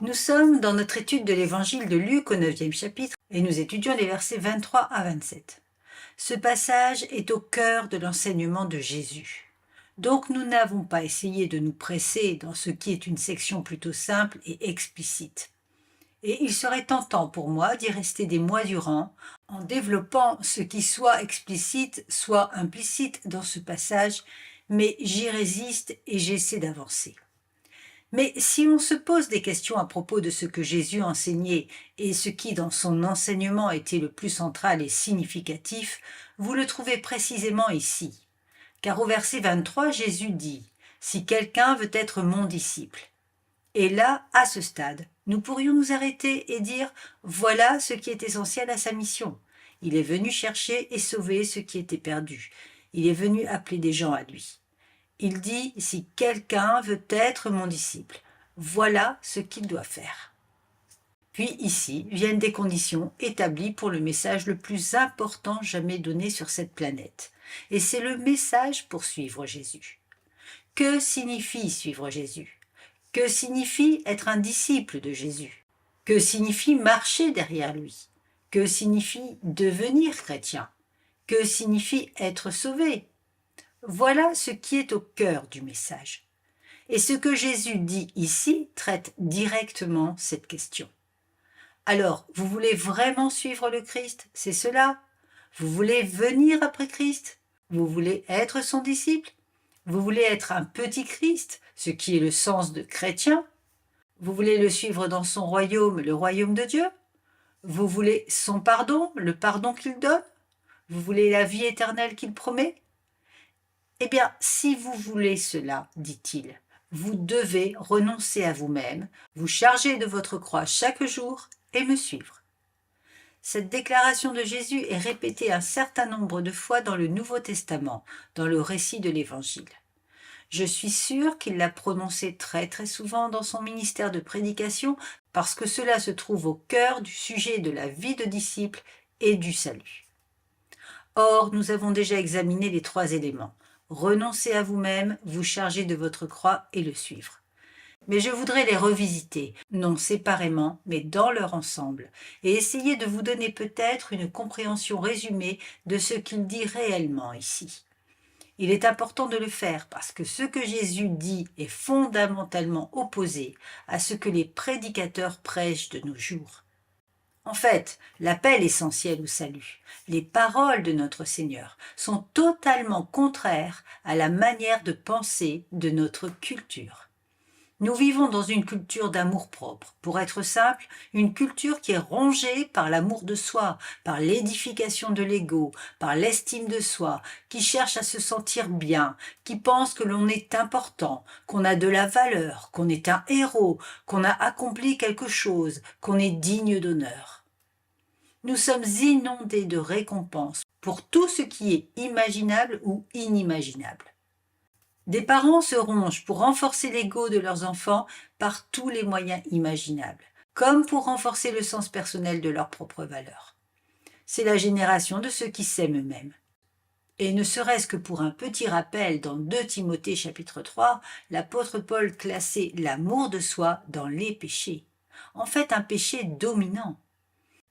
Nous sommes dans notre étude de l'évangile de Luc au 9e chapitre et nous étudions les versets 23 à 27. Ce passage est au cœur de l'enseignement de Jésus. Donc nous n'avons pas essayé de nous presser dans ce qui est une section plutôt simple et explicite. Et il serait tentant pour moi d'y rester des mois durant en développant ce qui soit explicite, soit implicite dans ce passage, mais j'y résiste et j'essaie d'avancer. Mais si on se pose des questions à propos de ce que Jésus enseignait et ce qui dans son enseignement était le plus central et significatif, vous le trouvez précisément ici. Car au verset 23, Jésus dit « Si quelqu'un veut être mon disciple ». Et là, à ce stade, nous pourrions nous arrêter et dire « Voilà ce qui est essentiel à sa mission. Il est venu chercher et sauver ce qui était perdu. Il est venu appeler des gens à lui. » Il dit « Si quelqu'un veut être mon disciple, voilà ce qu'il doit faire. » Puis ici viennent des conditions établies pour le message le plus important jamais donné sur cette planète. Et c'est le message pour suivre Jésus. Que signifie suivre Jésus ? Que signifie être un disciple de Jésus ? Que signifie marcher derrière lui ? Que signifie devenir chrétien ? Que signifie être sauvé ? Voilà ce qui est au cœur du message. Et ce que Jésus dit ici traite directement cette question. Alors, vous voulez vraiment suivre le Christ ? C'est cela ? Vous voulez venir après Christ ? Vous voulez être son disciple ? Vous voulez être un petit Christ, ce qui est le sens de chrétien ? Vous voulez le suivre dans son royaume, le royaume de Dieu ? Vous voulez son pardon, le pardon qu'il donne ? Vous voulez la vie éternelle qu'il promet ? Eh bien, si vous voulez cela, dit-il, vous devez renoncer à vous-même, vous charger de votre croix chaque jour et me suivre. Cette déclaration de Jésus est répétée un certain nombre de fois dans le Nouveau Testament, dans le récit de l'Évangile. Je suis sûre qu'il l'a prononcée très très souvent dans son ministère de prédication parce que cela se trouve au cœur du sujet de la vie de disciple et du salut. Or, nous avons déjà examiné les 3 éléments. Renoncez à vous-même, vous charger de votre croix et le suivre. Mais je voudrais les revisiter, non séparément, mais dans leur ensemble, et essayer de vous donner peut-être une compréhension résumée de ce qu'il dit réellement ici. Il est important de le faire parce que ce que Jésus dit est fondamentalement opposé à ce que les prédicateurs prêchent de nos jours. En fait, l'appel essentiel au salut, les paroles de notre Seigneur, sont totalement contraires à la manière de penser de notre culture. Nous vivons dans une culture d'amour-propre. Pour être simple, une culture qui est rongée par l'amour de soi, par l'édification de l'ego, par l'estime de soi, qui cherche à se sentir bien, qui pense que l'on est important, qu'on a de la valeur, qu'on est un héros, qu'on a accompli quelque chose, qu'on est digne d'honneur. Nous sommes inondés de récompenses pour tout ce qui est imaginable ou inimaginable. Des parents se rongent pour renforcer l'ego de leurs enfants par tous les moyens imaginables, comme pour renforcer le sens personnel de leurs propres valeurs. C'est la génération de ceux qui s'aiment eux-mêmes. Et ne serait-ce que pour un petit rappel, dans 2 Timothée chapitre 3, l'apôtre Paul classait l'amour de soi dans les péchés. En fait, un péché dominant.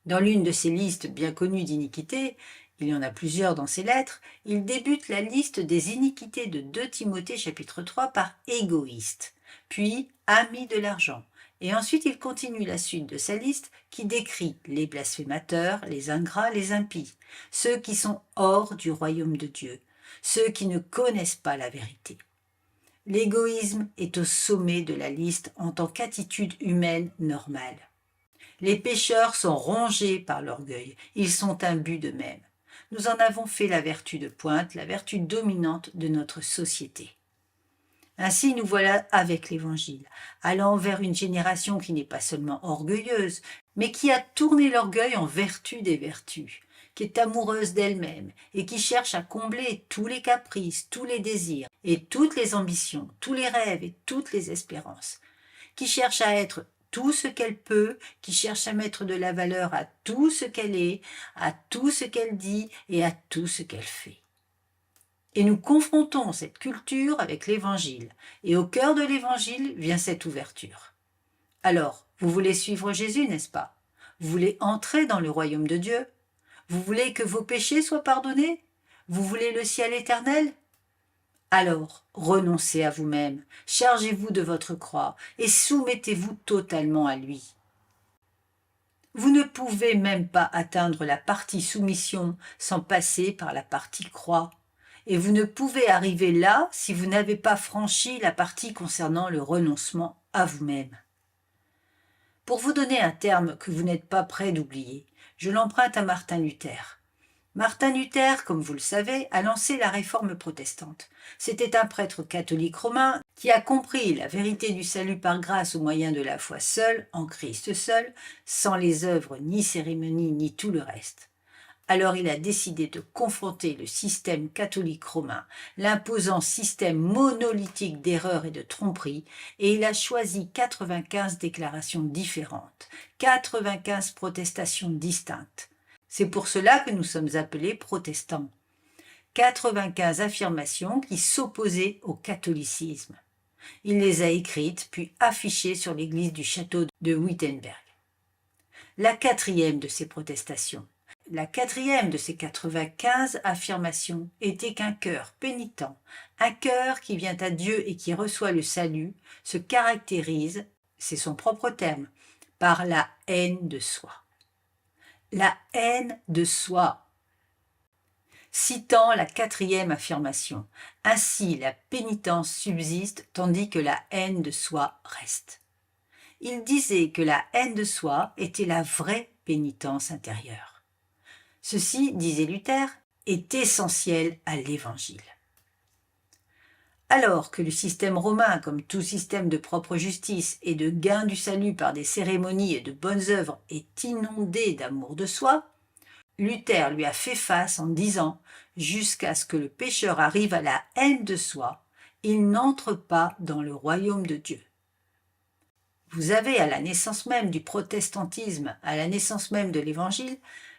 Dans l'une de ses listes bien connues d'iniquités, il y en a plusieurs dans ses lettres, il débute la liste des iniquités de 2 Timothée chapitre 3 par égoïste, puis ami de l'argent. Et ensuite il continue la suite de sa liste qui décrit les blasphémateurs, les ingrats, les impies, ceux qui sont hors du royaume de Dieu, ceux qui ne connaissent pas la vérité. L'égoïsme est au sommet de la liste en tant qu'attitude humaine normale. Les pécheurs sont rongés par l'orgueil, ils sont imbus d'eux-mêmes. Nous en avons fait la vertu de pointe, la vertu dominante de notre société. Ainsi, nous voilà avec l'Évangile, allant vers une génération qui n'est pas seulement orgueilleuse, mais qui a tourné l'orgueil en vertu des vertus, qui est amoureuse d'elle-même et qui cherche à combler tous les caprices, tous les désirs et toutes les ambitions, tous les rêves et toutes les espérances, qui cherche à être tout ce qu'elle peut, qui cherche à mettre de la valeur à tout ce qu'elle est, à tout ce qu'elle dit et à tout ce qu'elle fait. Et nous confrontons cette culture avec l'Évangile, et au cœur de l'Évangile vient cette ouverture. Alors, vous voulez suivre Jésus, n'est-ce pas? Vous voulez entrer dans le royaume de Dieu? Vous voulez que vos péchés soient pardonnés? Vous voulez le ciel éternel? Alors, renoncez à vous-même, chargez-vous de votre croix et soumettez-vous totalement à lui. Vous ne pouvez même pas atteindre la partie soumission sans passer par la partie croix. Et vous ne pouvez arriver là si vous n'avez pas franchi la partie concernant le renoncement à vous-même. Pour vous donner un terme que vous n'êtes pas prêt d'oublier, je l'emprunte à Martin Luther. Martin Luther, comme vous le savez, a lancé la réforme protestante. C'était un prêtre catholique romain qui a compris la vérité du salut par grâce au moyen de la foi seule, en Christ seul, sans les œuvres, ni cérémonies, ni tout le reste. Alors il a décidé de confronter le système catholique romain, l'imposant système monolithique d'erreurs et de tromperies, et il a choisi 95 déclarations différentes, 95 protestations distinctes. C'est pour cela que nous sommes appelés protestants. 95 affirmations qui s'opposaient au catholicisme. Il les a écrites puis affichées sur l'église du château de Wittenberg. La quatrième de ces protestations, la quatrième de ces 95 affirmations était qu'un cœur pénitent, un cœur qui vient à Dieu et qui reçoit le salut, se caractérise, c'est son propre terme, par la haine de soi. La haine de soi. Citant la quatrième affirmation, ainsi la pénitence subsiste tandis que la haine de soi reste. Il disait que la haine de soi était la vraie pénitence intérieure. Ceci, disait Luther, est essentiel à l'Évangile. Alors que le système romain, comme tout système de propre justice et de gain du salut par des cérémonies et de bonnes œuvres, est inondé d'amour de soi, Luther lui a fait face en disant « Jusqu'à ce que le pécheur arrive à la haine de soi, il n'entre pas dans le royaume de Dieu. » Vous avez à la naissance même du protestantisme, à la naissance même de l'Évangile,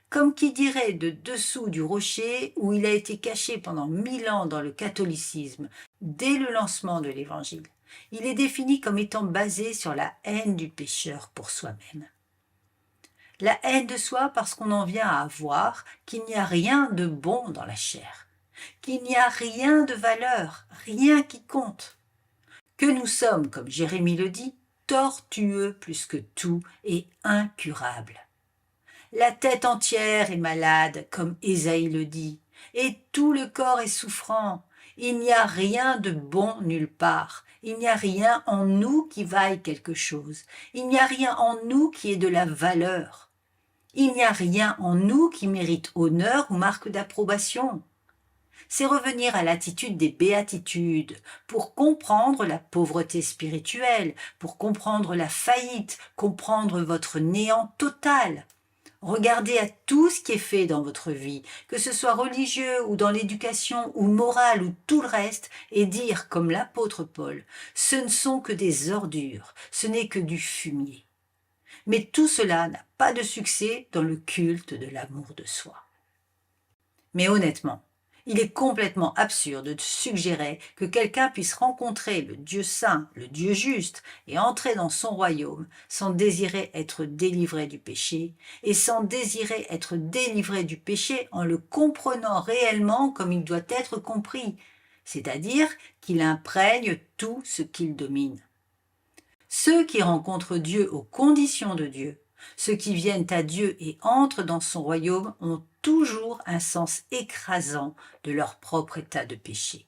comme qui dirait de dessous du rocher où il a été caché pendant 1000 ans dans le catholicisme, dès le lancement de l'Évangile. Il est défini comme étant basé sur la haine du pécheur pour soi-même. La haine de soi parce qu'on en vient à voir qu'il n'y a rien de bon dans la chair, qu'il n'y a rien de valeur, rien qui compte, que nous sommes, comme Jérémie le dit, tortueux plus que tout et incurables. La tête entière est malade, comme Ésaïe le dit, et tout le corps est souffrant. Il n'y a rien de bon nulle part. Il n'y a rien en nous qui vaille quelque chose. Il n'y a rien en nous qui ait de la valeur. Il n'y a rien en nous qui mérite honneur ou marque d'approbation. C'est revenir à l'attitude des béatitudes pour comprendre la pauvreté spirituelle, pour comprendre la faillite, comprendre votre néant total. Regardez à tout ce qui est fait dans votre vie, que ce soit religieux ou dans l'éducation ou morale ou tout le reste, et dire, comme l'apôtre Paul, ce ne sont que des ordures, ce n'est que du fumier. Mais tout cela n'a pas de succès dans le culte de l'amour de soi. Mais honnêtement, il est complètement absurde de suggérer que quelqu'un puisse rencontrer le Dieu saint, le Dieu juste, et entrer dans son royaume sans désirer être délivré du péché, et sans désirer être délivré du péché en le comprenant réellement comme il doit être compris, c'est-à-dire qu'il imprègne tout ce qu'il domine. Ceux qui rencontrent Dieu aux conditions de Dieu, ceux qui viennent à Dieu et entrent dans son royaume ont toujours un sens écrasant de leur propre état de péché.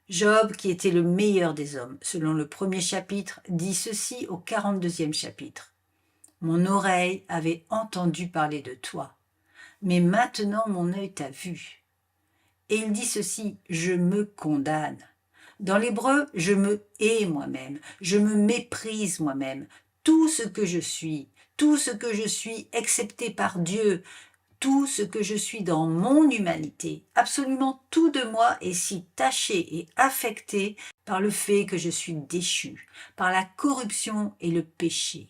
Job, qui était le meilleur des hommes, selon le premier chapitre, dit ceci au 42e chapitre. « Mon oreille avait entendu parler de toi, mais maintenant mon œil t'a vu. » Et il dit ceci, « Je me condamne. » Dans l'hébreu, je me hais moi-même, je me méprise moi-même. Tout ce que je suis excepté par Dieu, tout ce que je suis dans mon humanité, absolument tout de moi est si taché et affecté par le fait que je suis déchu, par la corruption et le péché.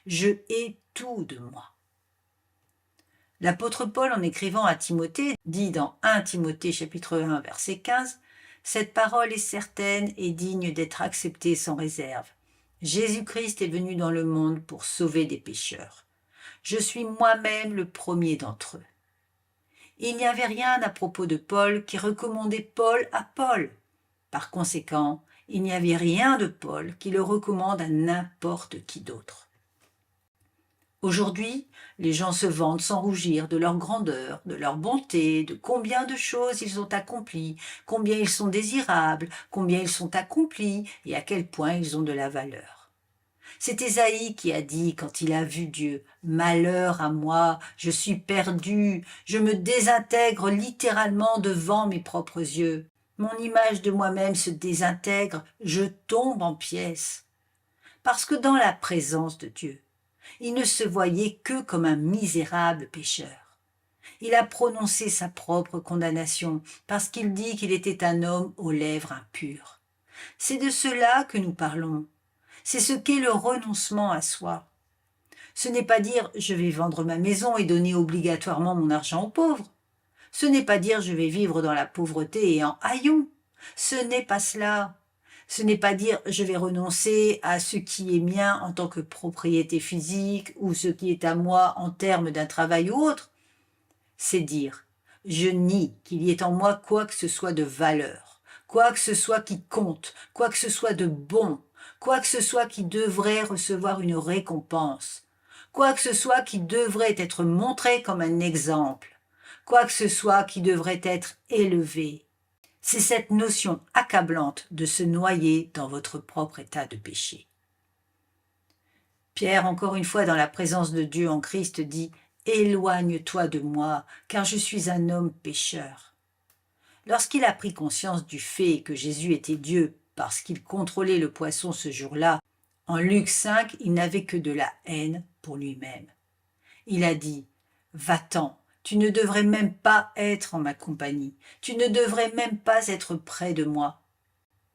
Je hais tout de moi. L'apôtre Paul, en écrivant à Timothée, dit dans 1 Timothée chapitre 1 verset 15, « Cette parole est certaine et digne d'être acceptée sans réserve. Jésus-Christ est venu dans le monde pour sauver des pécheurs. Je suis moi-même le premier d'entre eux. Il n'y avait rien à propos de Paul qui recommandait Paul à Paul. Par conséquent, il n'y avait rien de Paul qui le recommande à n'importe qui d'autre. Aujourd'hui, les gens se vantent sans rougir de leur grandeur, de leur bonté, de combien de choses ils ont accompli, combien ils sont désirables, combien ils sont accomplis et à quel point ils ont de la valeur. C'est Ésaïe qui a dit quand il a vu Dieu, « Malheur à moi, je suis perdu, je me désintègre littéralement devant mes propres yeux. Mon image de moi-même se désintègre, je tombe en pièces. » Parce que dans la présence de Dieu, il ne se voyait que comme un misérable pécheur. Il a prononcé sa propre condamnation parce qu'il dit qu'il était un homme aux lèvres impures. C'est de cela que nous parlons. C'est ce qu'est le renoncement à soi. Ce n'est pas dire « je vais vendre ma maison et donner obligatoirement mon argent aux pauvres ». Ce n'est pas dire « je vais vivre dans la pauvreté et en haillons ». Ce n'est pas cela. Ce n'est pas dire « je vais renoncer à ce qui est mien en tant que propriété physique ou ce qui est à moi en termes d'un travail ou autre ». C'est dire « je nie qu'il y ait en moi quoi que ce soit de valeur, quoi que ce soit qui compte, quoi que ce soit de bon, quoi que ce soit qui devrait recevoir une récompense, quoi que ce soit qui devrait être montré comme un exemple, quoi que ce soit qui devrait être élevé. » C'est cette notion accablante de se noyer dans votre propre état de péché. Pierre, encore une fois dans la présence de Dieu en Christ, dit « Éloigne-toi de moi, car je suis un homme pécheur. » Lorsqu'il a pris conscience du fait que Jésus était Dieu parce qu'il contrôlait le poisson ce jour-là, en Luc 5, il n'avait que de la haine pour lui-même. Il a dit « Va-t'en, tu ne devrais même pas être en ma compagnie, tu ne devrais même pas être près de moi. »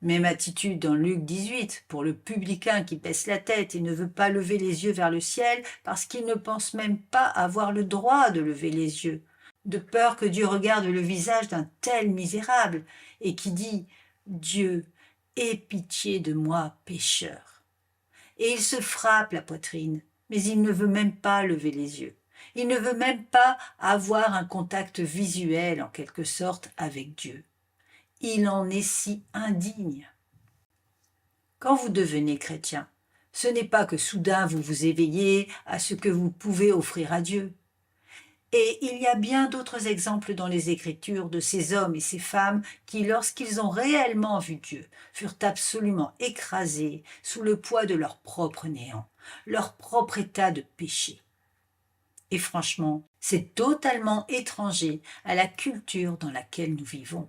Même attitude dans Luc 18 pour le publicain qui baisse la tête et ne veut pas lever les yeux vers le ciel parce qu'il ne pense même pas avoir le droit de lever les yeux, de peur que Dieu regarde le visage d'un tel misérable et qui dit « Dieu, aie pitié de moi, pécheur. » Et il se frappe la poitrine, mais il ne veut même pas lever les yeux. Il ne veut même pas avoir un contact visuel, en quelque sorte, avec Dieu. Il en est si indigne. Quand vous devenez chrétien, ce n'est pas que soudain vous vous éveillez à ce que vous pouvez offrir à Dieu. Et il y a bien d'autres exemples dans les Écritures de ces hommes et ces femmes qui, lorsqu'ils ont réellement vu Dieu, furent absolument écrasés sous le poids de leur propre néant, leur propre état de péché. Et franchement, c'est totalement étranger à la culture dans laquelle nous vivons.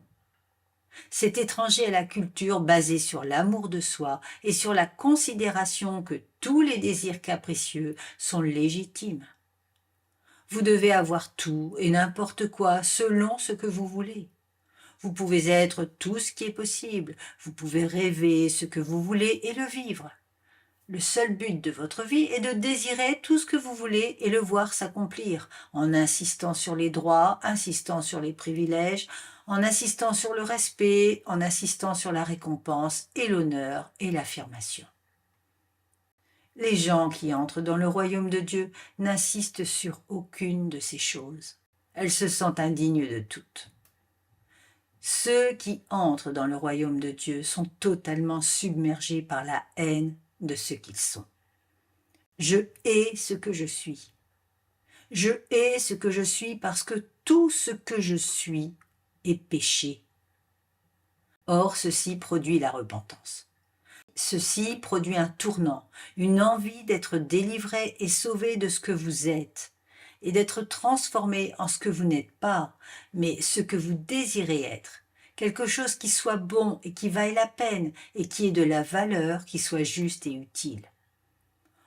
C'est étranger à la culture basée sur l'amour de soi et sur la considération que tous les désirs capricieux sont légitimes. Vous devez avoir tout et n'importe quoi selon ce que vous voulez. Vous pouvez être tout ce qui est possible, vous pouvez rêver ce que vous voulez et le vivre. Le seul but de votre vie est de désirer tout ce que vous voulez et le voir s'accomplir, en insistant sur les droits, insistant sur les privilèges, en insistant sur le respect, en insistant sur la récompense et l'honneur et l'affirmation. Les gens qui entrent dans le royaume de Dieu n'insistent sur aucune de ces choses. Elles se sentent indignes de toutes. Ceux qui entrent dans le royaume de Dieu sont totalement submergés par la haine de ce qu'ils sont. Je hais ce que je suis. Je hais ce que je suis parce que tout ce que je suis est péché. Or, ceci produit la repentance. Ceci produit un tournant, une envie d'être délivré et sauvé de ce que vous êtes, et d'être transformé en ce que vous n'êtes pas, mais ce que vous désirez être. Quelque chose qui soit bon et qui vaille la peine, et qui ait de la valeur, qui soit juste et utile.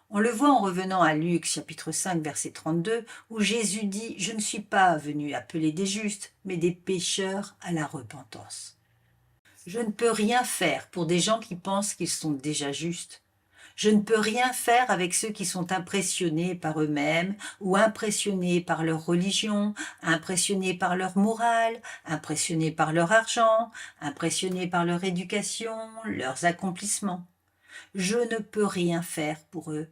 On le voit en revenant à Luc chapitre 5 verset 32, où Jésus dit « Je ne suis pas venu appeler des justes, mais des pécheurs à la repentance. » Je ne peux rien faire pour des gens qui pensent qu'ils sont déjà justes. Je ne peux rien faire avec ceux qui sont impressionnés par eux-mêmes ou impressionnés par leur religion, impressionnés par leur morale, impressionnés par leur argent, impressionnés par leur éducation, leurs accomplissements. Je ne peux rien faire pour eux.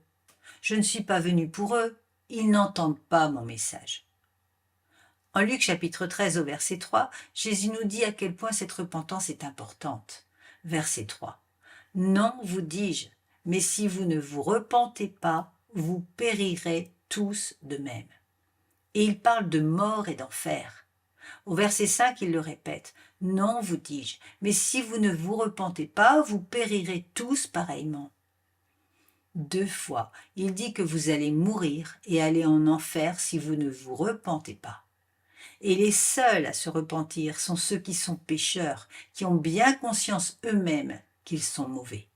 Je ne suis pas venu pour eux. Ils n'entendent pas mon message. En Luc chapitre 13 au verset 3, Jésus nous dit à quel point cette repentance est importante. Verset 3. Non, vous dis-je, mais si vous ne vous repentez pas, vous périrez tous de même. Et il parle de mort et d'enfer. Au verset 5, il le répète. Non, vous dis-je, mais si vous ne vous repentez pas, vous périrez tous pareillement. 2 fois, il dit que vous allez mourir et aller en enfer si vous ne vous repentez pas. Et les seuls à se repentir sont ceux qui sont pécheurs, qui ont bien conscience eux-mêmes qu'ils sont mauvais.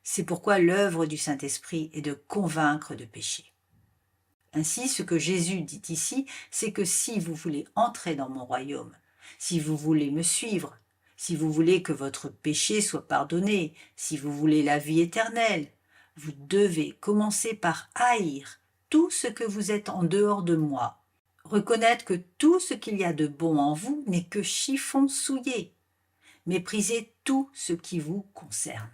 C'est pourquoi l'œuvre du Saint-Esprit est de convaincre de péché. Ainsi, ce que Jésus dit ici, c'est que si vous voulez entrer dans mon royaume, si vous voulez me suivre, si vous voulez que votre péché soit pardonné, si vous voulez la vie éternelle, vous devez commencer par haïr tout ce que vous êtes en dehors de moi. Reconnaître que tout ce qu'il y a de bon en vous n'est que chiffon souillé. Méprisez tout ce qui vous concerne.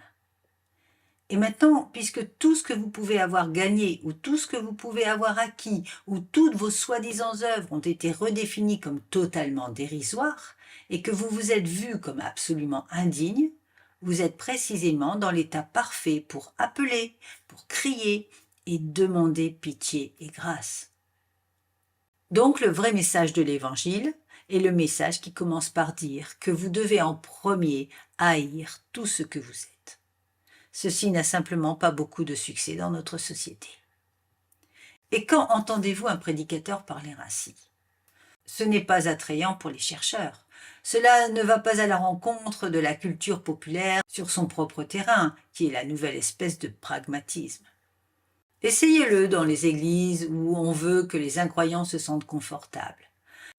Et maintenant, puisque tout ce que vous pouvez avoir gagné, ou tout ce que vous pouvez avoir acquis, ou toutes vos soi-disant œuvres ont été redéfinies comme totalement dérisoires, et que vous vous êtes vu comme absolument indigne, vous êtes précisément dans l'état parfait pour appeler, pour crier et demander pitié et grâce. Donc le vrai message de l'Évangile est le message qui commence par dire que vous devez en premier haïr tout ce que vous êtes. Ceci n'a simplement pas beaucoup de succès dans notre société. Et quand entendez-vous un prédicateur parler ainsi? Ce n'est pas attrayant pour les chercheurs. Cela ne va pas à la rencontre de la culture populaire sur son propre terrain, qui est la nouvelle espèce de pragmatisme. Essayez-le dans les églises où on veut que les incroyants se sentent confortables.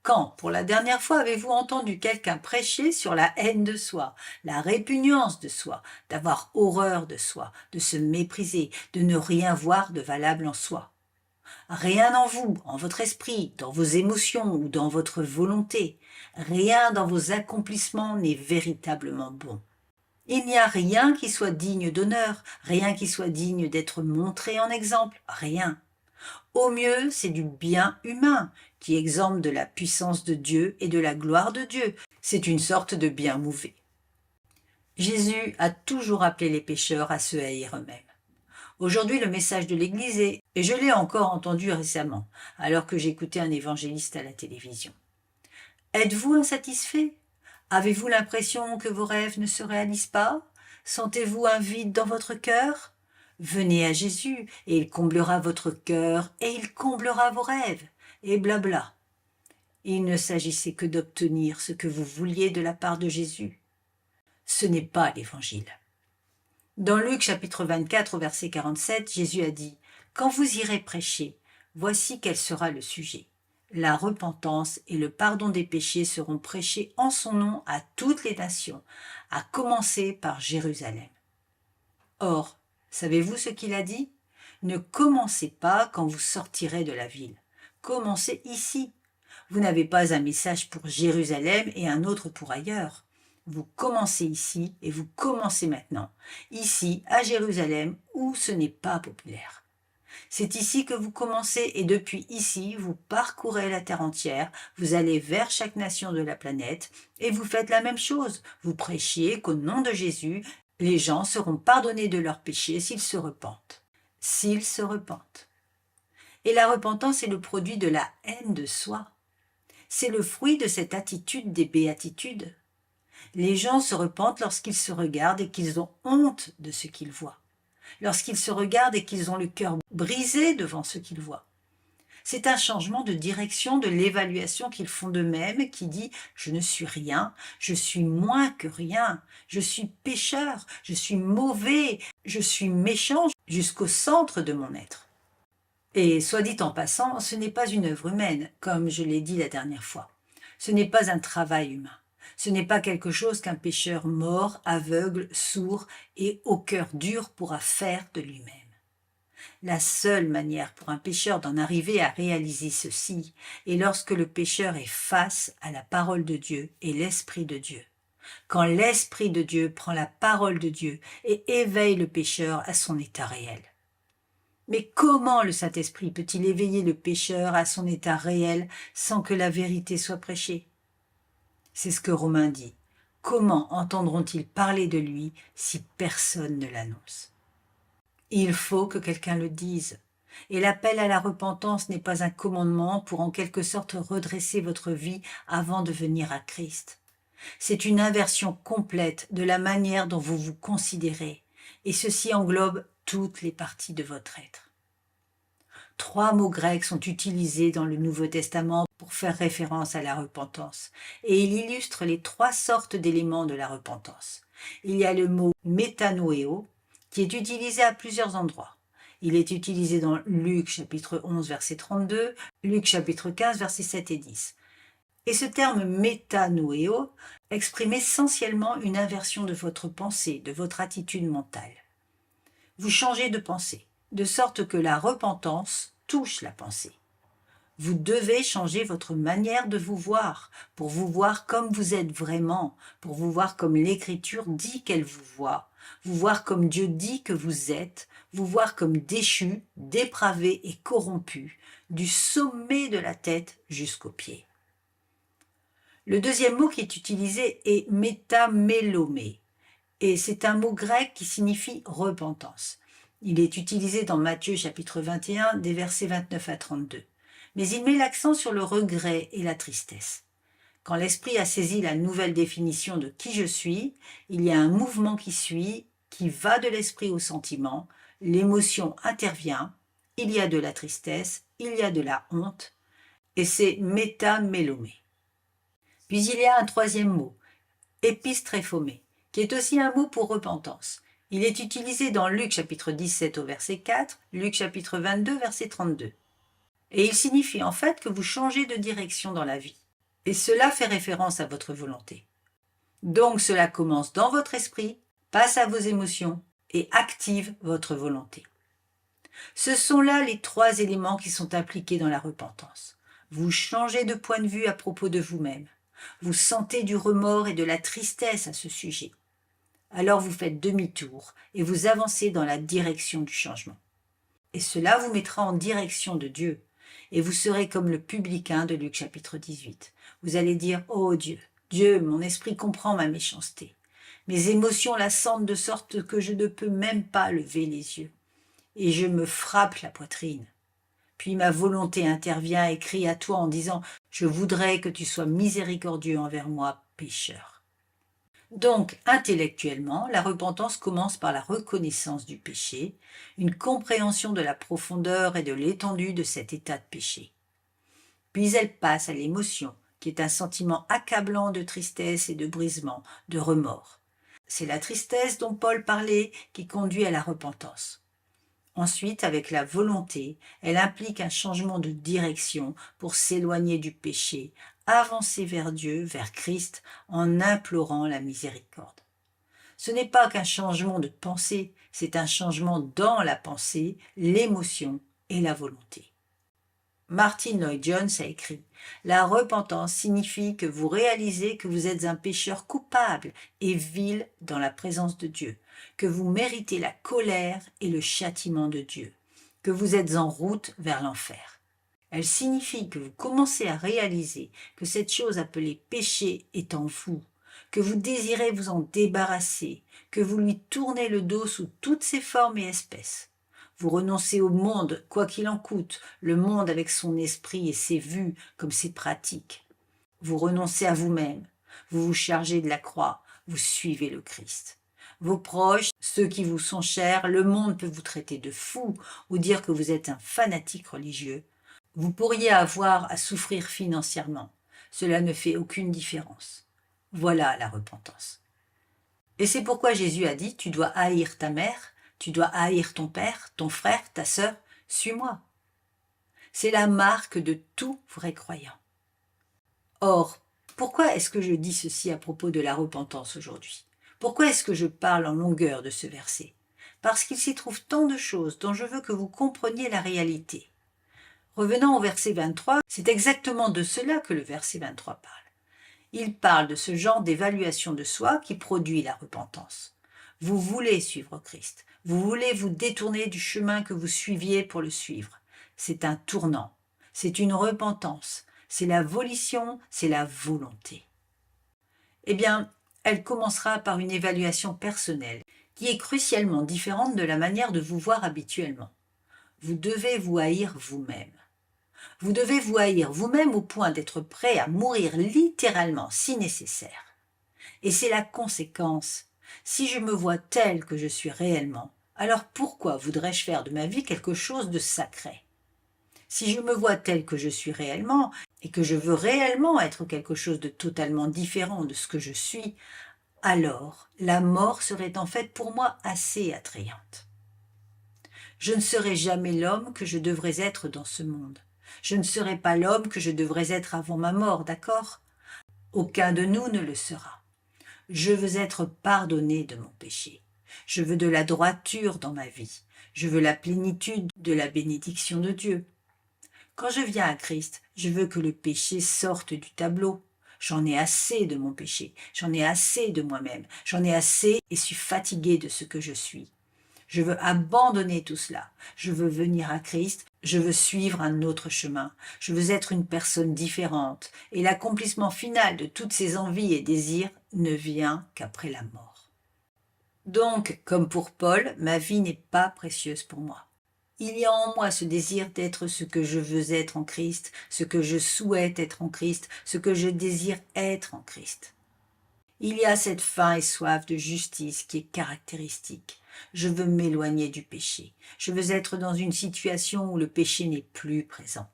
Quand, pour la dernière fois, avez-vous entendu quelqu'un prêcher sur la haine de soi, la répugnance de soi, d'avoir horreur de soi, de se mépriser, de ne rien voir de valable en soi? Rien en vous, en votre esprit, dans vos émotions ou dans votre volonté, rien dans vos accomplissements n'est véritablement bon. Il n'y a rien qui soit digne d'honneur, rien qui soit digne d'être montré en exemple, rien. Au mieux, c'est du bien humain, qui exempte de la puissance de Dieu et de la gloire de Dieu. C'est une sorte de bien mauvais. Jésus a toujours appelé les pécheurs à se haïr eux-mêmes. Aujourd'hui, le message de l'Église est, et je l'ai encore entendu récemment, alors que j'écoutais un évangéliste à la télévision. Êtes-vous insatisfait? Avez-vous l'impression que vos rêves ne se réalisent pas? Sentez-vous un vide dans votre cœur? Venez à Jésus, et il comblera votre cœur, et il comblera vos rêves, et blabla. Il ne s'agissait que d'obtenir ce que vous vouliez de la part de Jésus. Ce n'est pas l'Évangile. Dans Luc chapitre 24 au verset 47, Jésus a dit « Quand vous irez prêcher, voici quel sera le sujet. La repentance et le pardon des péchés seront prêchés en son nom à toutes les nations, à commencer par Jérusalem. » Or, savez-vous ce qu'il a dit? Ne commencez pas quand vous sortirez de la ville. Commencez ici. Vous n'avez pas un message pour Jérusalem et un autre pour ailleurs. Vous commencez ici et vous commencez maintenant. Ici, à Jérusalem, où ce n'est pas populaire. C'est ici que vous commencez et depuis ici, vous parcourez la terre entière, vous allez vers chaque nation de la planète et vous faites la même chose. Vous prêchez qu'au nom de Jésus, les gens seront pardonnés de leurs péchés s'ils se repentent. S'ils se repentent. Et la repentance est le produit de la haine de soi. C'est le fruit de cette attitude des béatitudes. Les gens se repentent lorsqu'ils se regardent et qu'ils ont honte de ce qu'ils voient. Lorsqu'ils se regardent et qu'ils ont le cœur brisé devant ce qu'ils voient. C'est un changement de direction de l'évaluation qu'ils font d'eux-mêmes qui dit « je ne suis rien, je suis moins que rien, je suis pécheur, je suis mauvais, je suis méchant jusqu'au centre de mon être ». Et soit dit en passant, ce n'est pas une œuvre humaine, comme je l'ai dit la dernière fois. Ce n'est pas un travail humain. Ce n'est pas quelque chose qu'un pécheur mort, aveugle, sourd et au cœur dur pourra faire de lui-même. La seule manière pour un pécheur d'en arriver à réaliser ceci est lorsque le pécheur est face à la parole de Dieu et l'Esprit de Dieu. quand l'Esprit de Dieu prend la parole de Dieu et éveille le pécheur à son état réel. Mais comment le Saint-Esprit peut-il éveiller le pécheur à son état réel sans que la vérité soit prêchée? C'est ce que Romain dit. Comment entendront-ils parler de lui si personne ne l'annonce? Il faut que quelqu'un le dise. Et l'appel à la repentance n'est pas un commandement pour en quelque sorte redresser votre vie avant de venir à Christ. C'est une inversion complète de la manière dont vous vous considérez, et ceci englobe toutes les parties de votre être. 3 mots grecs sont utilisés dans le Nouveau Testament pour faire référence à la repentance, et ils illustrent les 3 sortes d'éléments de la repentance. Il y a le mot métanoéo, qui est utilisé à plusieurs endroits. Il est utilisé dans Luc chapitre 11 verset 32, Luc chapitre 15 verset 7 et 10. Et ce terme métanoéo exprime essentiellement une inversion de votre pensée, de votre attitude mentale. Vous changez de pensée, de sorte que la repentance touche la pensée. Vous devez changer votre manière de vous voir, pour vous voir comme vous êtes vraiment, pour vous voir comme l'Écriture dit qu'elle vous voir comme Dieu dit que vous êtes, vous voir comme déchu, dépravé et corrompu, du sommet de la tête jusqu'aux pieds. Le deuxième mot qui est utilisé est métamélomé, et c'est un mot grec qui signifie repentance. Il est utilisé dans Matthieu chapitre 21, des versets 29 à 32. Mais il met l'accent sur le regret et la tristesse. Quand l'esprit a saisi la nouvelle définition de qui je suis, il y a un mouvement qui suit, qui va de l'esprit au sentiment, l'émotion intervient, il y a de la tristesse, il y a de la honte, et c'est métamélomé. Puis il y a un troisième mot, épistréphomé, qui est aussi un mot pour repentance. Il est utilisé dans Luc chapitre 17 au verset 4, Luc chapitre 22 verset 32. Et il signifie en fait que vous changez de direction dans la vie. Et cela fait référence à votre volonté. Donc cela commence dans votre esprit, passe à vos émotions et active votre volonté. Ce sont là les 3 éléments qui sont impliqués dans la repentance. Vous changez de point de vue à propos de vous-même. Vous sentez du remords et de la tristesse à ce sujet. Alors vous faites demi-tour et vous avancez dans la direction du changement. Et cela vous mettra en direction de Dieu. Et vous serez comme le publicain de Luc chapitre 18. Vous allez dire « Oh Dieu, Dieu, mon esprit comprend ma méchanceté. Mes émotions la sentent de sorte que je ne peux même pas lever les yeux. Et je me frappe la poitrine. Puis ma volonté intervient et crie à toi en disant « Je voudrais que tu sois miséricordieux envers moi, pécheur. » Donc, intellectuellement, la repentance commence par la reconnaissance du péché, une compréhension de la profondeur et de l'étendue de cet état de péché. Puis elle passe à l'émotion, qui est un sentiment accablant de tristesse et de brisement, de remords. C'est la tristesse dont Paul parlait qui conduit à la repentance. Ensuite, avec la volonté, elle implique un changement de direction pour s'éloigner du péché, avancer vers Dieu, vers Christ, en implorant la miséricorde. Ce n'est pas qu'un changement de pensée, c'est un changement dans la pensée, l'émotion et la volonté. Martin Lloyd-Jones a écrit « La repentance signifie que vous réalisez que vous êtes un pécheur coupable et vil dans la présence de Dieu, que vous méritez la colère et le châtiment de Dieu, que vous êtes en route vers l'enfer. Elle signifie que vous commencez à réaliser que cette chose appelée péché est en vous, que vous désirez vous en débarrasser, que vous lui tournez le dos sous toutes ses formes et espèces. Vous renoncez au monde, quoi qu'il en coûte, le monde avec son esprit et ses vues comme ses pratiques. Vous renoncez à vous-même, vous vous chargez de la croix, vous suivez le Christ. Vos proches, ceux qui vous sont chers, le monde peut vous traiter de fou ou dire que vous êtes un fanatique religieux. Vous pourriez avoir à souffrir financièrement. Cela ne fait aucune différence. Voilà la repentance. Et c'est pourquoi Jésus a dit « Tu dois haïr ta mère, tu dois haïr ton père, ton frère, ta sœur, suis-moi. » C'est la marque de tout vrai croyant. Or, pourquoi est-ce que je dis ceci à propos de la repentance aujourd'hui? Pourquoi est-ce que je parle en longueur de ce verset? Parce qu'il s'y trouve tant de choses dont je veux que vous compreniez la réalité. Revenant au verset 23, c'est exactement de cela que le verset 23 parle. Il parle de ce genre d'évaluation de soi qui produit la repentance. Vous voulez suivre Christ. Vous voulez vous détourner du chemin que vous suiviez pour le suivre. C'est un tournant. C'est une repentance. C'est la volition, c'est la volonté. Eh bien, elle commencera par une évaluation personnelle qui est crucialement différente de la manière de vous voir habituellement. Vous devez vous haïr vous-même. Vous devez vous haïr vous-même au point d'être prêt à mourir littéralement si nécessaire. Et c'est la conséquence. Si je me vois tel que je suis réellement, alors pourquoi voudrais-je faire de ma vie quelque chose de sacré ? Si je me vois tel que je suis réellement, et que je veux réellement être quelque chose de totalement différent de ce que je suis, alors la mort serait en fait pour moi assez attrayante. Je ne serai jamais l'homme que je devrais être dans ce monde. Je ne serai pas l'homme que je devrais être avant ma mort, d'accord ? Aucun de nous ne le sera. Je veux être pardonné de mon péché. Je veux de la droiture dans ma vie. Je veux la plénitude de la bénédiction de Dieu. Quand je viens à Christ, je veux que le péché sorte du tableau. J'en ai assez de mon péché, j'en ai assez de moi-même, j'en ai assez et suis fatigué de ce que je suis. Je veux abandonner tout cela. Je veux venir à Christ, je veux suivre un autre chemin. Je veux être une personne différente. Et l'accomplissement final de toutes ces envies et désirs ne vient qu'après la mort. Donc, comme pour Paul, ma vie n'est pas précieuse pour moi. Il y a en moi ce désir d'être ce que je veux être en Christ, ce que je souhaite être en Christ, ce que je désire être en Christ. Il y a cette faim et soif de justice qui est caractéristique. Je veux m'éloigner du péché. Je veux être dans une situation où le péché n'est plus présent.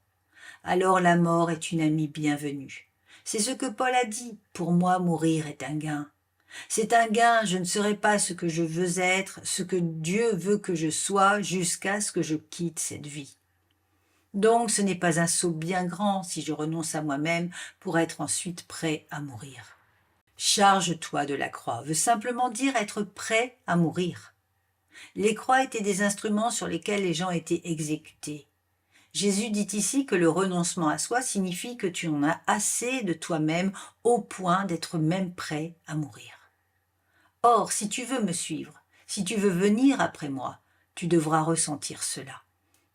Alors la mort est une amie bienvenue. C'est ce que Paul a dit. Pour moi, mourir est un gain. C'est un gain, je ne serai pas ce que je veux être, ce que Dieu veut que je sois jusqu'à ce que je quitte cette vie. Donc ce n'est pas un saut bien grand si je renonce à moi-même pour être ensuite prêt à mourir. Charge-toi de la croix veut simplement dire être prêt à mourir. Les croix étaient des instruments sur lesquels les gens étaient exécutés. Jésus dit ici que le renoncement à soi signifie que tu en as assez de toi-même au point d'être même prêt à mourir. Or, si tu veux me suivre, si tu veux venir après moi, tu devras ressentir cela.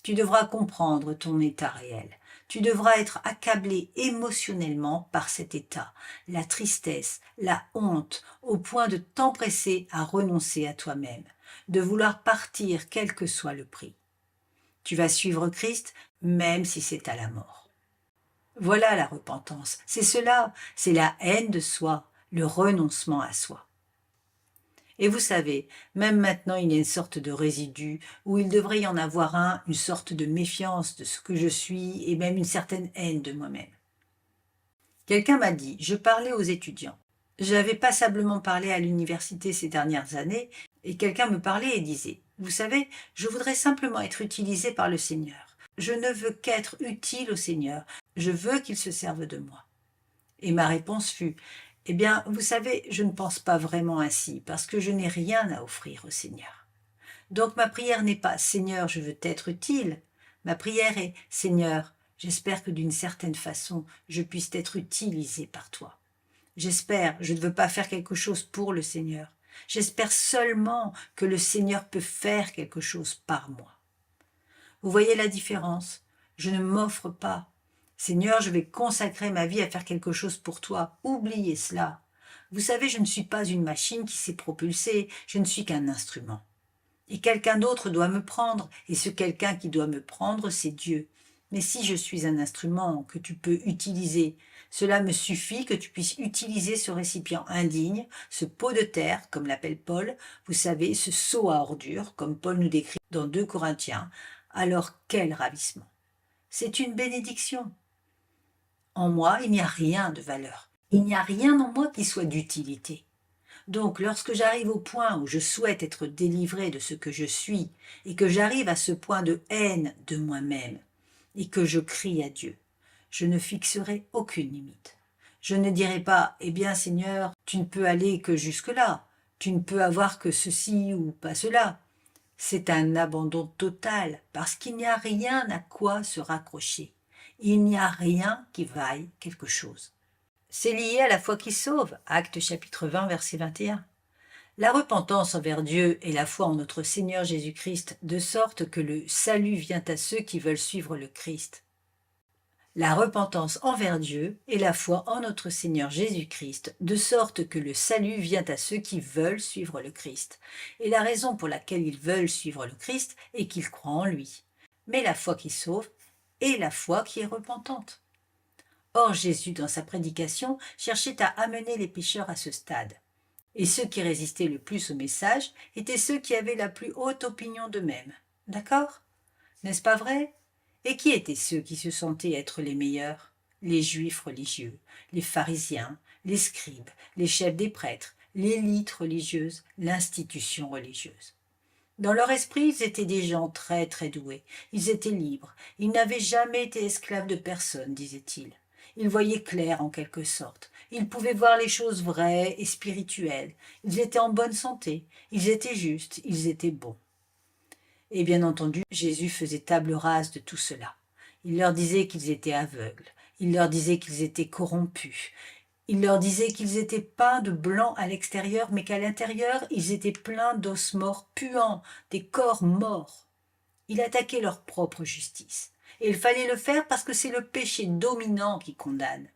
Tu devras comprendre ton état réel. Tu devras être accablé émotionnellement par cet état, la tristesse, la honte, au point de t'empresser à renoncer à toi-même, de vouloir partir quel que soit le prix. Tu vas suivre Christ, même si c'est à la mort. Voilà la repentance, c'est cela, c'est la haine de soi, le renoncement à soi. Et vous savez, même maintenant il y a une sorte de résidu, où il devrait y en avoir une sorte de méfiance de ce que je suis et même une certaine haine de moi-même. Quelqu'un m'a dit, je parlais aux étudiants. J'avais passablement parlé à l'université ces dernières années, et quelqu'un me parlait et disait, vous savez, je voudrais simplement être utilisé par le Seigneur. Je ne veux qu'être utile au Seigneur, je veux qu'il se serve de moi. Et ma réponse fut, eh bien, vous savez, je ne pense pas vraiment ainsi, parce que je n'ai rien à offrir au Seigneur. Donc ma prière n'est pas « Seigneur, je veux t'être utile ». Ma prière est « Seigneur, j'espère que d'une certaine façon, je puisse être utilisé par toi. J'espère, je ne veux pas faire quelque chose pour le Seigneur. J'espère seulement que le Seigneur peut faire quelque chose par moi. » Vous voyez la différence? Je ne m'offre pas. Seigneur, je vais consacrer ma vie à faire quelque chose pour toi. Oubliez cela. Vous savez, je ne suis pas une machine qui s'est propulsée, je ne suis qu'un instrument. Et quelqu'un d'autre doit me prendre, et ce quelqu'un qui doit me prendre, c'est Dieu. Mais si je suis un instrument que tu peux utiliser, cela me suffit que tu puisses utiliser ce récipient indigne, ce pot de terre, comme l'appelle Paul, vous savez, ce seau à ordures, comme Paul nous décrit dans 2 Corinthiens. Alors quel ravissement! C'est une bénédiction. En moi, il n'y a rien de valeur. Il n'y a rien en moi qui soit d'utilité. Donc, lorsque j'arrive au point où je souhaite être délivré de ce que je suis, et que j'arrive à ce point de haine de moi-même, et que je crie à Dieu, je ne fixerai aucune limite. Je ne dirai pas, eh bien Seigneur, tu ne peux aller que jusque-là, tu ne peux avoir que ceci ou pas cela. C'est un abandon total, parce qu'il n'y a rien à quoi se raccrocher. Il n'y a rien qui vaille quelque chose. C'est lié à la foi qui sauve, Actes chapitre 20, verset 21. La repentance envers Dieu et la foi en notre Seigneur Jésus-Christ, de sorte que le salut vient à ceux qui veulent suivre le Christ. La repentance envers Dieu et la foi en notre Seigneur Jésus-Christ, de sorte que le salut vient à ceux qui veulent suivre le Christ. Et la raison pour laquelle ils veulent suivre le Christ est qu'ils croient en lui. Mais la foi qui sauve est la foi qui est repentante. Or Jésus, dans sa prédication, cherchait à amener les pécheurs à ce stade. Et ceux qui résistaient le plus au message étaient ceux qui avaient la plus haute opinion d'eux-mêmes. D'accord? N'est-ce pas vrai? Et qui étaient ceux qui se sentaient être les meilleurs? Les juifs religieux, les pharisiens, les scribes, les chefs des prêtres, l'élite religieuse, l'institution religieuse. Dans leur esprit, ils étaient des gens très très doués. Ils étaient libres. Ils n'avaient jamais été esclaves de personne, disaient-ils. Ils voyaient clair en quelque sorte. Ils pouvaient voir les choses vraies et spirituelles. Ils étaient en bonne santé. Ils étaient justes. Ils étaient bons. Et bien entendu, Jésus faisait table rase de tout cela. Il leur disait qu'ils étaient aveugles. Il leur disait qu'ils étaient corrompus. Il leur disait qu'ils étaient peints de blanc à l'extérieur, mais qu'à l'intérieur, ils étaient pleins d'os morts puants, des corps morts. Il attaquait leur propre justice. Et il fallait le faire parce que c'est le péché dominant qui condamne.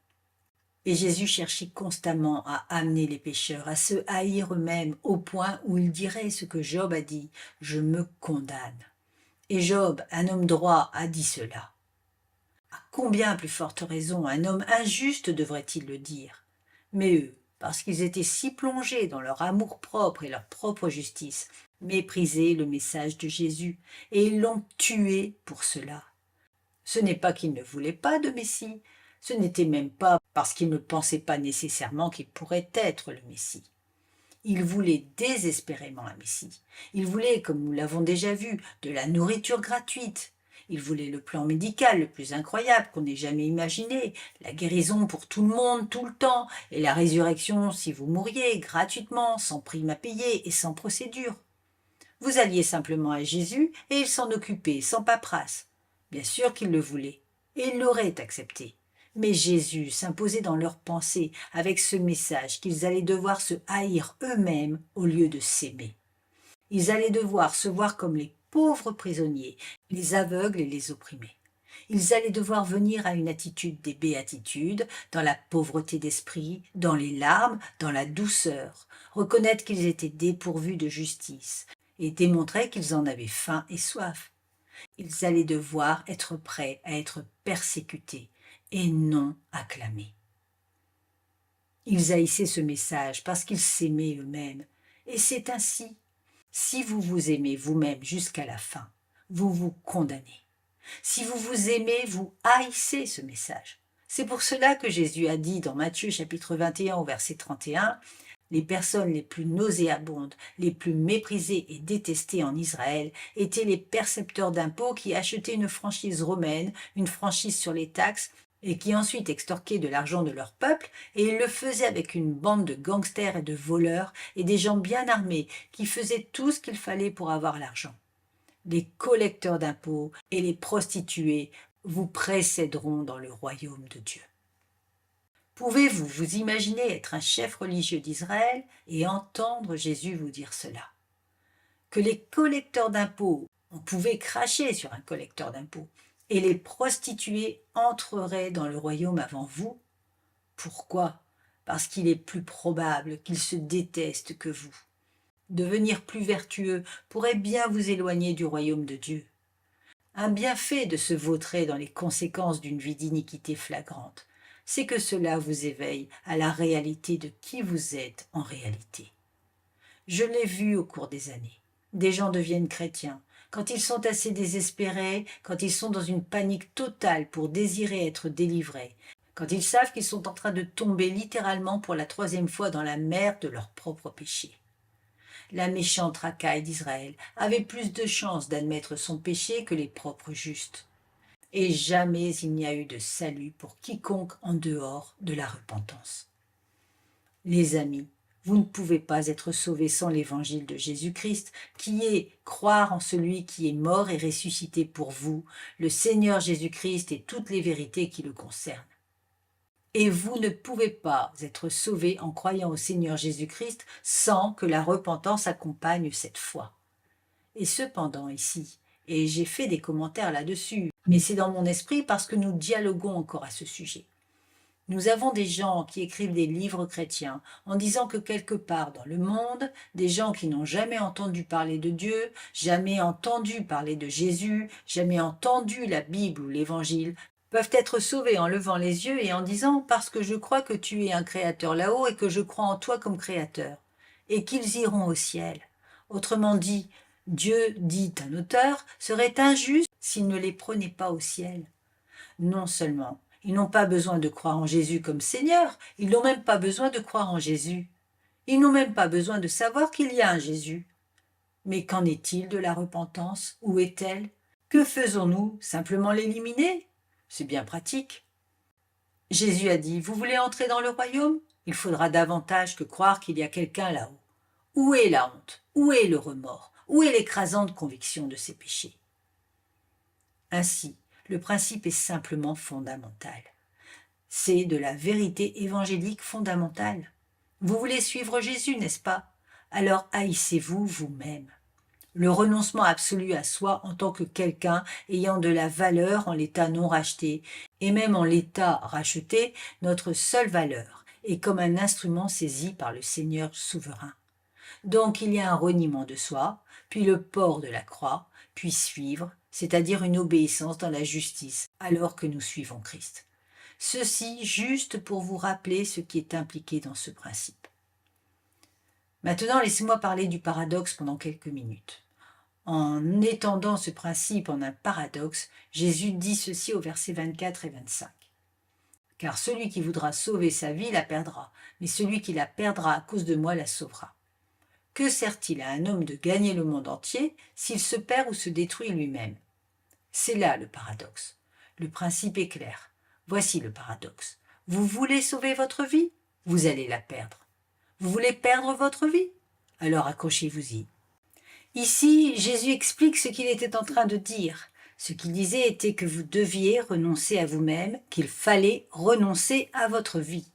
Et Jésus cherchait constamment à amener les pécheurs à se haïr eux-mêmes au point où il dirait ce que Job a dit, « Je me condamne ». Et Job, un homme droit, a dit cela. À combien plus forte raison un homme injuste devrait-il le dire? Mais eux, parce qu'ils étaient si plongés dans leur amour-propre et leur propre justice, méprisaient le message de Jésus, et ils l'ont tué pour cela. Ce n'est pas qu'ils ne voulaient pas de Messie, ce n'était même pas parce qu'ils ne pensaient pas nécessairement qu'il pourrait être le Messie. Ils voulaient désespérément un Messie. Ils voulaient, comme nous l'avons déjà vu, de la nourriture gratuite. Ils voulaient le plan médical le plus incroyable qu'on ait jamais imaginé, la guérison pour tout le monde, tout le temps, et la résurrection si vous mouriez, gratuitement, sans prime à payer et sans procédure. Vous alliez simplement à Jésus et il s'en occupait, sans paperasse. Bien sûr qu'ils le voulaient, et ils l'auraient accepté. Mais Jésus s'imposait dans leurs pensées avec ce message qu'ils allaient devoir se haïr eux-mêmes au lieu de s'aimer. Ils allaient devoir se voir comme les pauvres prisonniers, les aveugles et les opprimés. Ils allaient devoir venir à une attitude des béatitudes, dans la pauvreté d'esprit, dans les larmes, dans la douceur, reconnaître qu'ils étaient dépourvus de justice et démontrer qu'ils en avaient faim et soif. Ils allaient devoir être prêts à être persécutés et non acclamés. Ils haïssaient ce message parce qu'ils s'aimaient eux-mêmes. Et c'est ainsi. Si vous vous aimez vous-même jusqu'à la fin, vous vous condamnez. Si vous vous aimez, vous haïssez ce message. C'est pour cela que Jésus a dit dans Matthieu chapitre 21 au verset 31, « Les personnes les plus nauséabondes, les plus méprisées et détestées en Israël étaient les percepteurs d'impôts qui achetaient une franchise romaine, une franchise sur les taxes, et qui ensuite extorquaient de l'argent de leur peuple, et ils le faisaient avec une bande de gangsters et de voleurs et des gens bien armés qui faisaient tout ce qu'il fallait pour avoir l'argent. Les collecteurs d'impôts et les prostituées vous précéderont dans le royaume de Dieu. » Pouvez-vous vous imaginer être un chef religieux d'Israël et entendre Jésus vous dire cela? Que les collecteurs d'impôts, on pouvait cracher sur un collecteur d'impôts, et les prostituées entreraient dans le royaume avant vous? Pourquoi? Parce qu'il est plus probable qu'ils se détestent que vous. Devenir plus vertueux pourrait bien vous éloigner du royaume de Dieu. Un bienfait de se vautrer dans les conséquences d'une vie d'iniquité flagrante, c'est que cela vous éveille à la réalité de qui vous êtes en réalité. Je l'ai vu au cours des années. Des gens deviennent chrétiens quand ils sont assez désespérés, quand ils sont dans une panique totale pour désirer être délivrés, quand ils savent qu'ils sont en train de tomber littéralement pour la 3e fois dans la mer de leur propre péché. La méchante racaille d'Israël avait plus de chances d'admettre son péché que les propres justes. Et jamais il n'y a eu de salut pour quiconque en dehors de la repentance. Les amis, vous ne pouvez pas être sauvés sans l'évangile de Jésus-Christ, qui est croire en celui qui est mort et ressuscité pour vous, le Seigneur Jésus-Christ et toutes les vérités qui le concernent. Et vous ne pouvez pas être sauvés en croyant au Seigneur Jésus-Christ sans que la repentance accompagne cette foi. Et cependant ici, et j'ai fait des commentaires là-dessus, mais c'est dans mon esprit parce que nous dialoguons encore à ce sujet. Nous avons des gens qui écrivent des livres chrétiens en disant que quelque part dans le monde, des gens qui n'ont jamais entendu parler de Dieu, jamais entendu parler de Jésus, jamais entendu la Bible ou l'Évangile, peuvent être sauvés en levant les yeux et en disant « parce que je crois que tu es un créateur là-haut et que je crois en toi comme créateur », et qu'ils iront au ciel. Autrement dit, Dieu, dit un auteur, serait injuste s'il ne les prenait pas au ciel. Non seulement, ils n'ont pas besoin de croire en Jésus comme Seigneur, ils n'ont même pas besoin de croire en Jésus. Ils n'ont même pas besoin de savoir qu'il y a un Jésus. Mais qu'en est-il de la repentance? Où est-elle? Que faisons-nous? Simplement l'éliminer? C'est bien pratique. Jésus a dit, vous voulez entrer dans le royaume? Il faudra davantage que croire qu'il y a quelqu'un là-haut. Où est la honte? Où est le remords? Où est l'écrasante conviction de ses péchés? Ainsi, le principe est simplement fondamental. C'est de la vérité évangélique fondamentale. Vous voulez suivre Jésus, n'est-ce pas? Alors haïssez-vous vous-même. Le renoncement absolu à soi en tant que quelqu'un ayant de la valeur en l'état non racheté, et même en l'état racheté, notre seule valeur, est comme un instrument saisi par le Seigneur souverain. Donc il y a un reniement de soi, puis le port de la croix, puis suivre, c'est-à-dire une obéissance dans la justice, alors que nous suivons Christ. Ceci juste pour vous rappeler ce qui est impliqué dans ce principe. Maintenant, laissez-moi parler du paradoxe pendant quelques minutes. En étendant ce principe en un paradoxe, Jésus dit ceci au versets 24 et 25. « Car celui qui voudra sauver sa vie la perdra, mais celui qui la perdra à cause de moi la sauvera. Que sert-il à un homme de gagner le monde entier s'il se perd ou se détruit lui-même » C'est là le paradoxe. Le principe est clair. Voici le paradoxe. Vous voulez sauver votre vie? Vous allez la perdre. Vous voulez perdre votre vie? Alors accrochez-vous-y. Ici, Jésus explique ce qu'il était en train de dire. Ce qu'il disait était que vous deviez renoncer à vous-même, qu'il fallait renoncer à votre vie.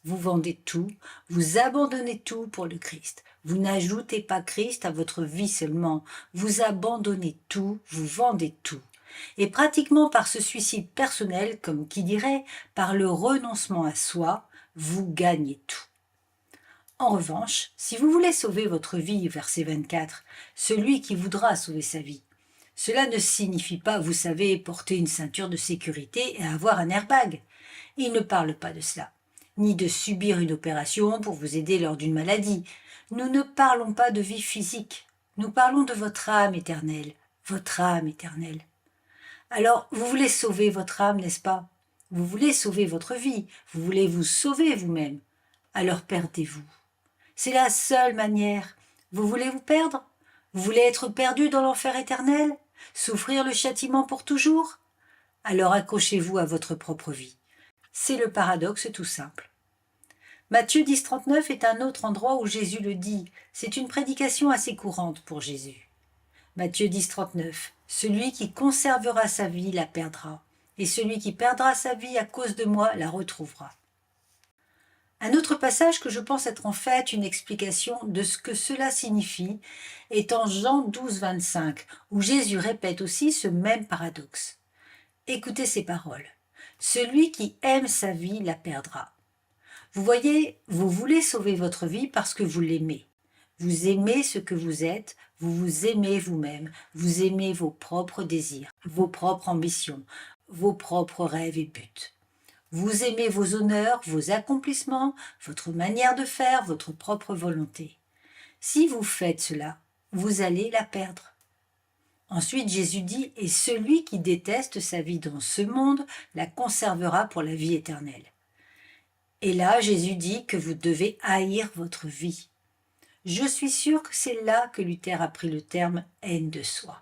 Vous vendez tout, vous abandonnez tout pour le Christ. Vous n'ajoutez pas Christ à votre vie seulement, vous abandonnez tout, vous vendez tout. Et pratiquement par ce suicide personnel, comme qui dirait, par le renoncement à soi, vous gagnez tout. En revanche, si vous voulez sauver votre vie, verset 24, celui qui voudra sauver sa vie, cela ne signifie pas, vous savez, porter une ceinture de sécurité et avoir un airbag. Il ne parle pas de cela, ni de subir une opération pour vous aider lors d'une maladie. Nous ne parlons pas de vie physique, nous parlons de votre âme éternelle, votre âme éternelle. Alors, vous voulez sauver votre âme, n'est-ce pas? Vous voulez sauver votre vie, vous voulez vous sauver vous-même. Alors perdez-vous. C'est la seule manière. Vous voulez vous perdre? Vous voulez être perdu dans l'enfer éternel? Souffrir le châtiment pour toujours? Alors accrochez-vous à votre propre vie. C'est le paradoxe tout simple. Matthieu 10, 39 est un autre endroit où Jésus le dit. C'est une prédication assez courante pour Jésus. Matthieu 10, 39. Celui qui conservera sa vie la perdra, et celui qui perdra sa vie à cause de moi la retrouvera. Un autre passage que je pense être en fait une explication de ce que cela signifie est en Jean 12, 25, où Jésus répète aussi ce même paradoxe. Écoutez ces paroles. Celui qui aime sa vie la perdra. Vous voyez, vous voulez sauver votre vie parce que vous l'aimez. Vous aimez ce que vous êtes, vous vous aimez vous-même, vous aimez vos propres désirs, vos propres ambitions, vos propres rêves et buts. Vous aimez vos honneurs, vos accomplissements, votre manière de faire, votre propre volonté. Si vous faites cela, vous allez la perdre. Ensuite, Jésus dit « Et celui qui déteste sa vie dans ce monde la conservera pour la vie éternelle. » Et là, Jésus dit que vous devez haïr votre vie. Je suis sûre que c'est là que Luther a pris le terme « haine de soi ».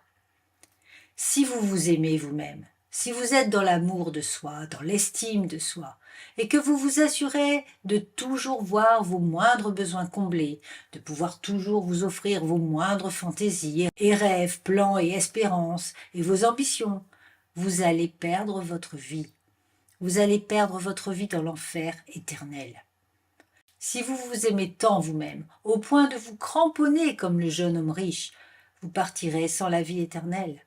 Si vous vous aimez vous-même, si vous êtes dans l'amour de soi, dans l'estime de soi, et que vous vous assurez de toujours voir vos moindres besoins comblés, de pouvoir toujours vous offrir vos moindres fantaisies et rêves, plans et espérances, et vos ambitions, vous allez perdre votre vie. vous allez perdre votre vie dans l'enfer éternel. Si vous vous aimez tant vous-même, au point de vous cramponner comme le jeune homme riche, vous partirez sans la vie éternelle.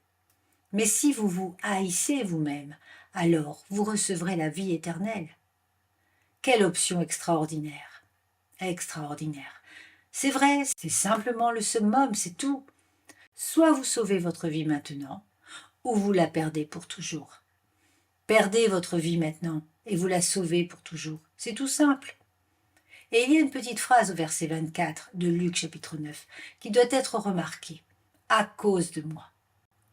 Mais si vous vous haïssez vous-même, alors vous recevrez la vie éternelle. Quelle option extraordinaire! Extraordinaire. C'est vrai, c'est simplement le summum, c'est tout. Soit vous sauvez votre vie maintenant, ou vous la perdez pour toujours. Perdez votre vie maintenant, et vous la sauvez pour toujours. C'est tout simple. Et il y a une petite phrase au verset 24 de Luc chapitre 9 qui doit être remarquée. À cause de moi.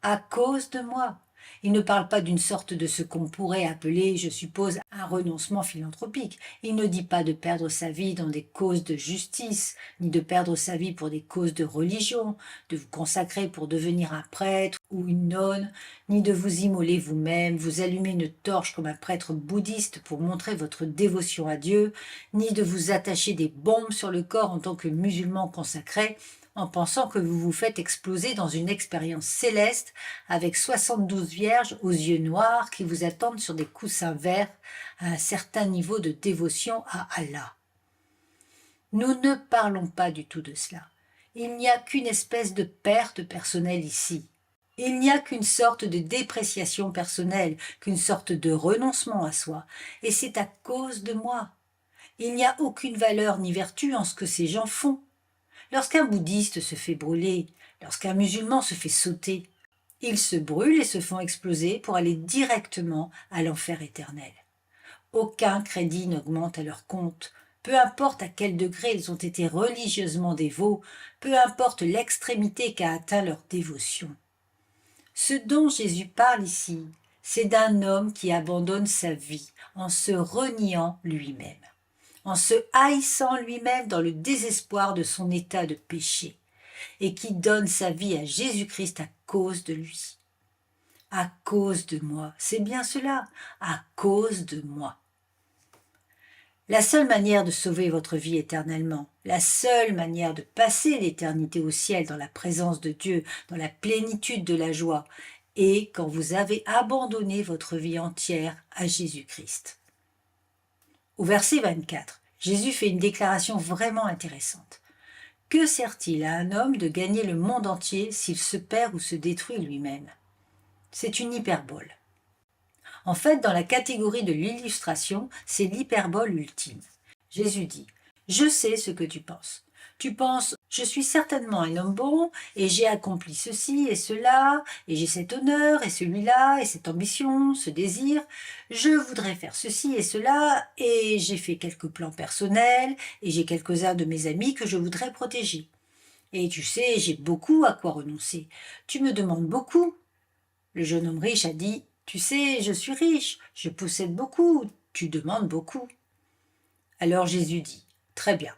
À cause de moi. Il ne parle pas d'une sorte de ce qu'on pourrait appeler, je suppose, un renoncement philanthropique. Il ne dit pas de perdre sa vie dans des causes de justice, ni de perdre sa vie pour des causes de religion, de vous consacrer pour devenir un prêtre ou une nonne, ni de vous immoler vous-même, vous allumer une torche comme un prêtre bouddhiste pour montrer votre dévotion à Dieu, ni de vous attacher des bombes sur le corps en tant que musulman consacré, en pensant que vous vous faites exploser dans une expérience céleste avec 72 vierges aux yeux noirs qui vous attendent sur des coussins verts à un certain niveau de dévotion à Allah. Nous ne parlons pas du tout de cela. Il n'y a qu'une espèce de perte personnelle ici. Il n'y a qu'une sorte de dépréciation personnelle, qu'une sorte de renoncement à soi, et c'est à cause de moi. Il n'y a aucune valeur ni vertu en ce que ces gens font. Lorsqu'un bouddhiste se fait brûler, lorsqu'un musulman se fait sauter, ils se brûlent et se font exploser pour aller directement à l'enfer éternel. Aucun crédit n'augmente à leur compte, peu importe à quel degré ils ont été religieusement dévots, peu importe l'extrémité qu'a atteint leur dévotion. Ce dont Jésus parle ici, c'est d'un homme qui abandonne sa vie en se reniant lui-même, en se haïssant lui-même dans le désespoir de son état de péché, et qui donne sa vie à Jésus-Christ à cause de lui. À cause de moi, c'est bien cela, à cause de moi. La seule manière de sauver votre vie éternellement, la seule manière de passer l'éternité au ciel dans la présence de Dieu, dans la plénitude de la joie, est quand vous avez abandonné votre vie entière à Jésus-Christ. Au verset 24, Jésus fait une déclaration vraiment intéressante. Que sert-il à un homme de gagner le monde entier s'il se perd ou se détruit lui-même? C'est une hyperbole. En fait, dans la catégorie de l'illustration, c'est l'hyperbole ultime. Jésus dit « Je sais ce que tu penses. Tu penses « Je suis certainement un homme bon, et j'ai accompli ceci et cela, et j'ai cet honneur, et celui-là, et cette ambition, ce désir. Je voudrais faire ceci et cela, et j'ai fait quelques plans personnels, et j'ai quelques-uns de mes amis que je voudrais protéger. Et tu sais, j'ai beaucoup à quoi renoncer. Tu me demandes beaucoup. » Le jeune homme riche a dit « Tu sais, je suis riche, je possède beaucoup, tu demandes beaucoup. » Alors Jésus dit « Très bien,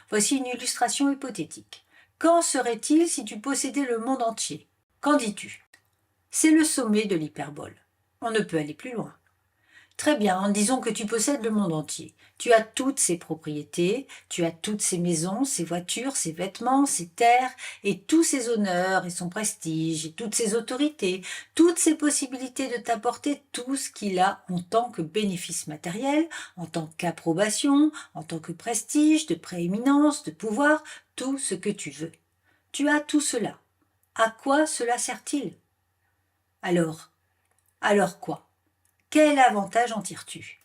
voici une illustration hypothétique. Qu'en serait-il si tu possédais le monde entier? Qu'en dis-tu » C'est le sommet de l'hyperbole. On ne peut aller plus loin. Très bien, disons que tu possèdes le monde entier. Tu as toutes ses propriétés, tu as toutes ses maisons, ses voitures, ses vêtements, ses terres, et tous ses honneurs et son prestige, et toutes ses autorités, toutes ses possibilités de t'apporter tout ce qu'il a en tant que bénéfice matériel, en tant qu'approbation, en tant que prestige, de prééminence, de pouvoir, tout ce que tu veux. Tu as tout cela. À quoi cela sert-il? Alors quoi? Quel avantage en tires-tu?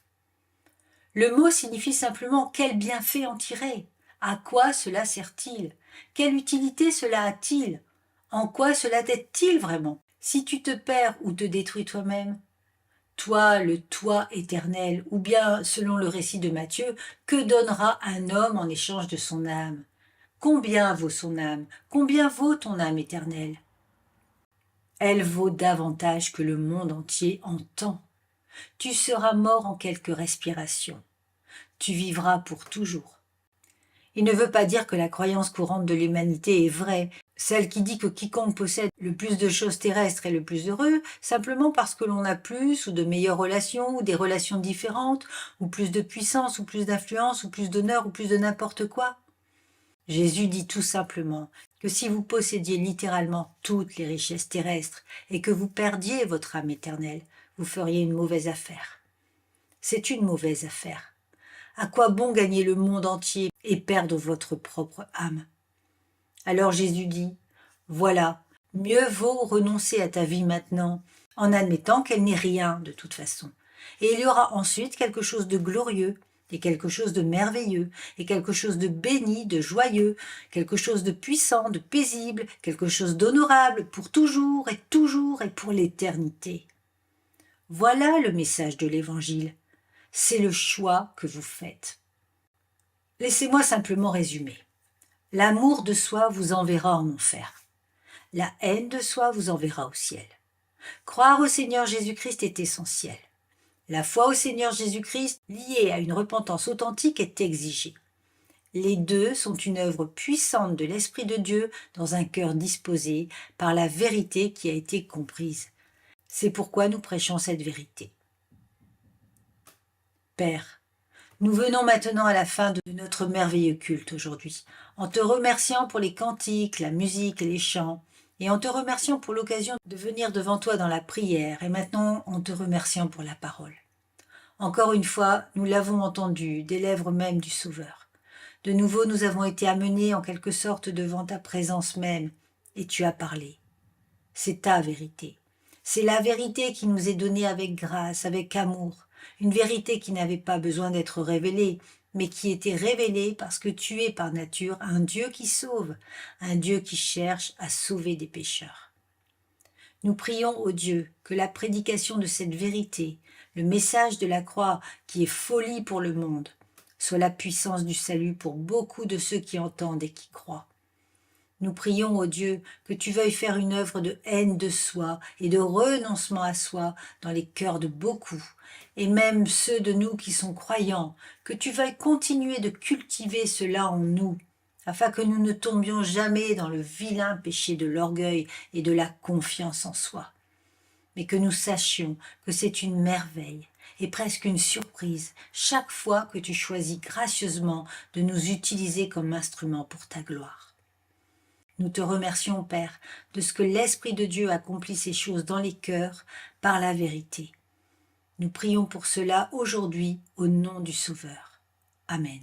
Le mot signifie simplement quel bienfait en tirer. À quoi cela sert-il? Quelle utilité cela a-t-il? En quoi cela t'aide-t-il vraiment? Si tu te perds ou te détruis toi-même, toi, le toi éternel, ou bien, selon le récit de Matthieu, que donnera un homme en échange de son âme? Combien vaut son âme? Combien vaut ton âme éternelle? Elle vaut davantage que le monde entier en temps. Tu seras mort en quelques respirations. Tu vivras pour toujours. Il ne veut pas dire que la croyance courante de l'humanité est vraie, celle qui dit que quiconque possède le plus de choses terrestres est le plus heureux, simplement parce que l'on a plus ou de meilleures relations, ou des relations différentes, ou plus de puissance, ou plus d'influence, ou plus d'honneur, ou plus de n'importe quoi. Jésus dit tout simplement que si vous possédiez littéralement toutes les richesses terrestres et que vous perdiez votre âme éternelle, vous feriez une mauvaise affaire. C'est une mauvaise affaire. À quoi bon gagner le monde entier et perdre votre propre âme? Alors Jésus dit, voilà, mieux vaut renoncer à ta vie maintenant, en admettant qu'elle n'est rien de toute façon. Et il y aura ensuite quelque chose de glorieux, et quelque chose de merveilleux, et quelque chose de béni, de joyeux, quelque chose de puissant, de paisible, quelque chose d'honorable, pour toujours et pour l'éternité. Voilà le message de l'Évangile. C'est le choix que vous faites. Laissez-moi simplement résumer. L'amour de soi vous enverra en enfer. La haine de soi vous enverra au ciel. Croire au Seigneur Jésus-Christ est essentiel. La foi au Seigneur Jésus-Christ, liée à une repentance authentique, est exigée. Les deux sont une œuvre puissante de l'Esprit de Dieu dans un cœur disposé par la vérité qui a été comprise. C'est pourquoi nous prêchons cette vérité. Père, nous venons maintenant à la fin de notre merveilleux culte aujourd'hui, en te remerciant pour les cantiques, la musique et les chants, et en te remerciant pour l'occasion de venir devant toi dans la prière, et maintenant en te remerciant pour la parole. Encore une fois, nous l'avons entendu des lèvres même du Sauveur. De nouveau, nous avons été amenés en quelque sorte devant ta présence même, et tu as parlé. C'est ta vérité. C'est la vérité qui nous est donnée avec grâce, avec amour, une vérité qui n'avait pas besoin d'être révélée, mais qui était révélée parce que tu es par nature un Dieu qui sauve, un Dieu qui cherche à sauver des pécheurs. Nous prions au Dieu que la prédication de cette vérité, le message de la croix qui est folie pour le monde, soit la puissance du salut pour beaucoup de ceux qui entendent et qui croient. Nous prions au Dieu que tu veuilles faire une œuvre de haine de soi et de renoncement à soi dans les cœurs de beaucoup, et même ceux de nous qui sont croyants, que tu veuilles continuer de cultiver cela en nous, afin que nous ne tombions jamais dans le vilain péché de l'orgueil et de la confiance en soi, mais que nous sachions que c'est une merveille et presque une surprise chaque fois que tu choisis gracieusement de nous utiliser comme instrument pour ta gloire. Nous te remercions, Père, de ce que l'Esprit de Dieu accomplit ces choses dans les cœurs par la vérité. Nous prions pour cela aujourd'hui au nom du Sauveur. Amen.